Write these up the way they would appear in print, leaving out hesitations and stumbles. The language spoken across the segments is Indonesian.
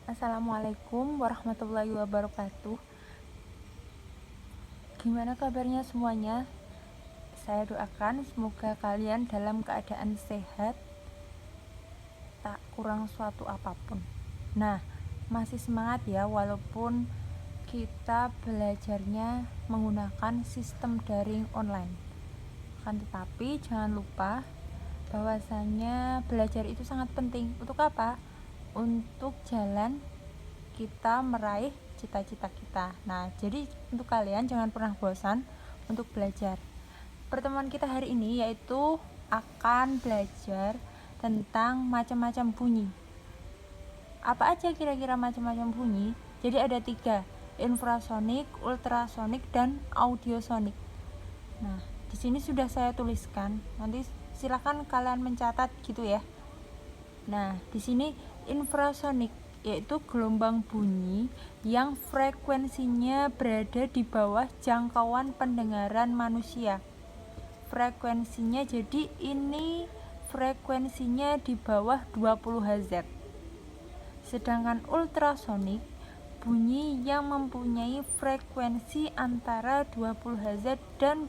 Assalamualaikum warahmatullahi wabarakatuh. Gimana kabarnya semuanya? Saya doakan semoga kalian dalam keadaan sehat, tak kurang suatu apapun. Nah, masih semangat ya walaupun kita belajarnya menggunakan sistem daring online. Kan tetapi jangan lupa bahwasanya belajar itu sangat penting. Untuk apa? Untuk jalan kita meraih cita-cita kita. Nah, jadi untuk kalian jangan pernah bosan untuk belajar. Pertemuan kita hari ini yaitu akan belajar tentang macam-macam bunyi. Apa aja kira-kira macam-macam bunyi? Jadi ada 3, infrasonik, ultrasonik, dan audiosonik. Nah, di sini sudah saya tuliskan. Nanti silakan kalian mencatat gitu ya. Nah, di sini infrasonik yaitu gelombang bunyi yang frekuensinya berada di bawah jangkauan pendengaran manusia. Frekuensinya jadi ini frekuensinya di bawah 20 Hz. Sedangkan ultrasonik bunyi yang mempunyai frekuensi antara 20 Hz dan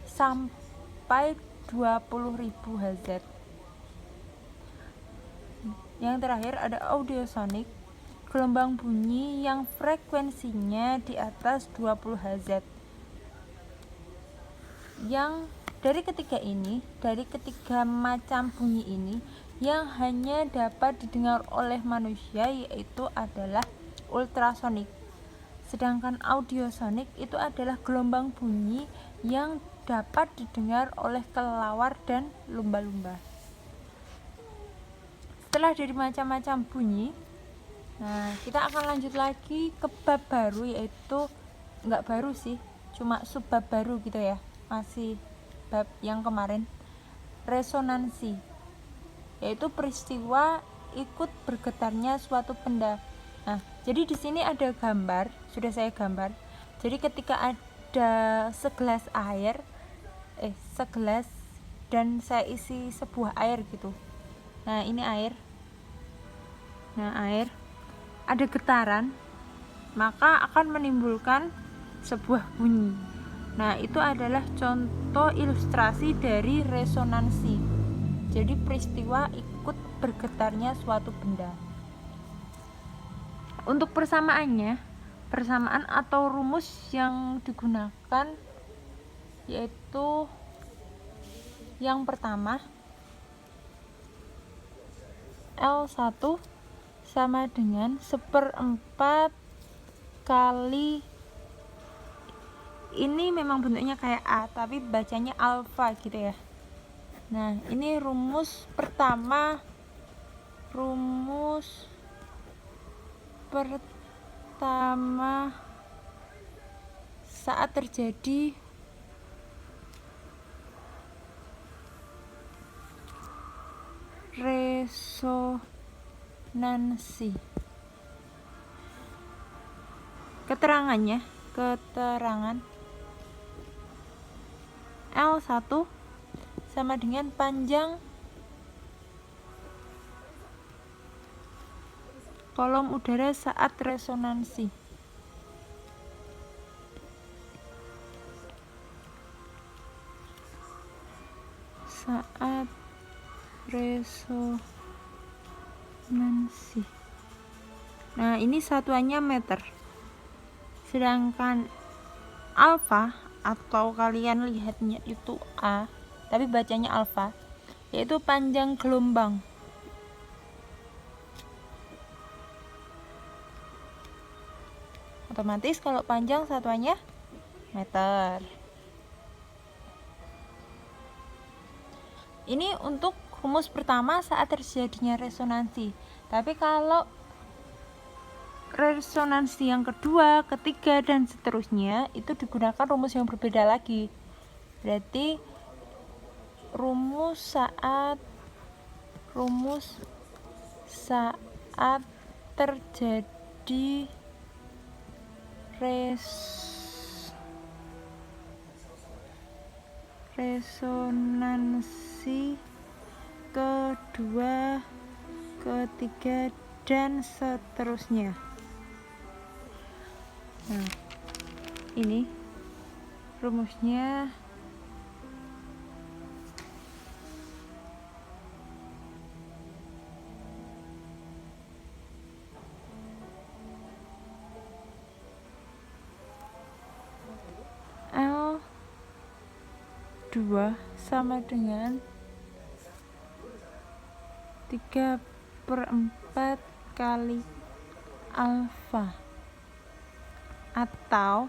sampai 20.000 Hz. Yang terakhir ada audiosonik, gelombang bunyi yang frekuensinya di atas 20 Hz. Yang dari ketiga macam bunyi ini yang hanya dapat didengar oleh manusia yaitu adalah ultrasonik. Sedangkan audiosonik itu adalah gelombang bunyi yang dapat didengar oleh kelelawar dan lumba-lumba. Setelah dari macam-macam bunyi, nah kita akan lanjut lagi ke bab baru, yaitu nggak baru sih, cuma subbab baru gitu ya, masih bab yang kemarin, resonansi, yaitu peristiwa ikut bergetarnya suatu benda. Nah, jadi di sini ada gambar, sudah saya gambar. Jadi ketika ada segelas dan saya isi sebuah air gitu. Nah, ini air. Nah, air ada getaran, maka akan menimbulkan sebuah bunyi. Nah, itu adalah contoh ilustrasi dari resonansi. Jadi peristiwa ikut bergetarnya suatu benda. Untuk persamaan atau rumus yang digunakan yaitu yang pertama, L1 sama dengan 1/4 kali, ini memang bentuknya kayak A tapi bacanya alfa gitu ya. Nah, ini rumus pertama saat terjadi resonansi. Keterangan L1 sama dengan panjang kolom udara saat resonansi. Nah, ini satuannya meter. Sedangkan alfa, atau kalian lihatnya itu A tapi bacanya alfa, yaitu panjang gelombang. Otomatis kalau panjang satuannya meter. Ini untuk rumus pertama saat terjadinya resonansi. Tapi kalau resonansi yang kedua, ketiga, dan seterusnya itu digunakan rumus yang berbeda lagi. Berarti rumus saat terjadi resonansi kedua, ketiga, dan seterusnya. Nah, ini rumusnya. L2 sama dengan 3/4 kali alfa, atau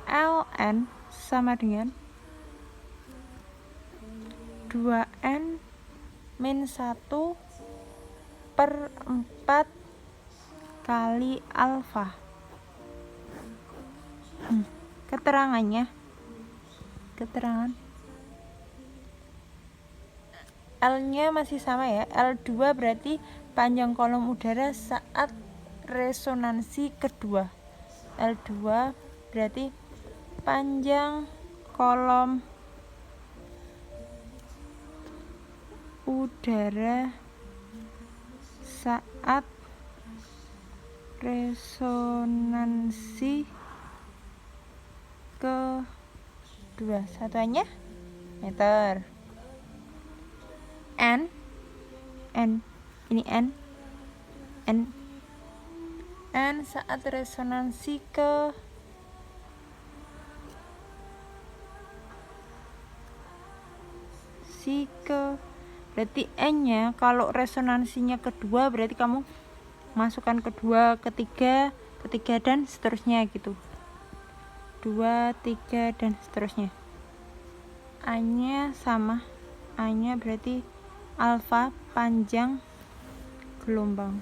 ln sama dengan 2n min 1/4 kali alfa. Keterangan L nya masih sama ya. L2 berarti panjang kolom udara saat resonansi kedua. L2 berarti panjang kolom udara saat resonansi kedua. Satuannya meter. N ini N saat resonansi berarti N nya kalau resonansinya kedua berarti kamu masukkan kedua, ketiga dan seterusnya gitu. 2, 3 dan seterusnya. A nya sama, A nya berarti alfa panjang gelombang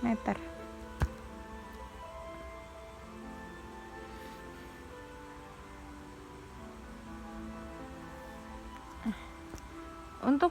meter. Untuk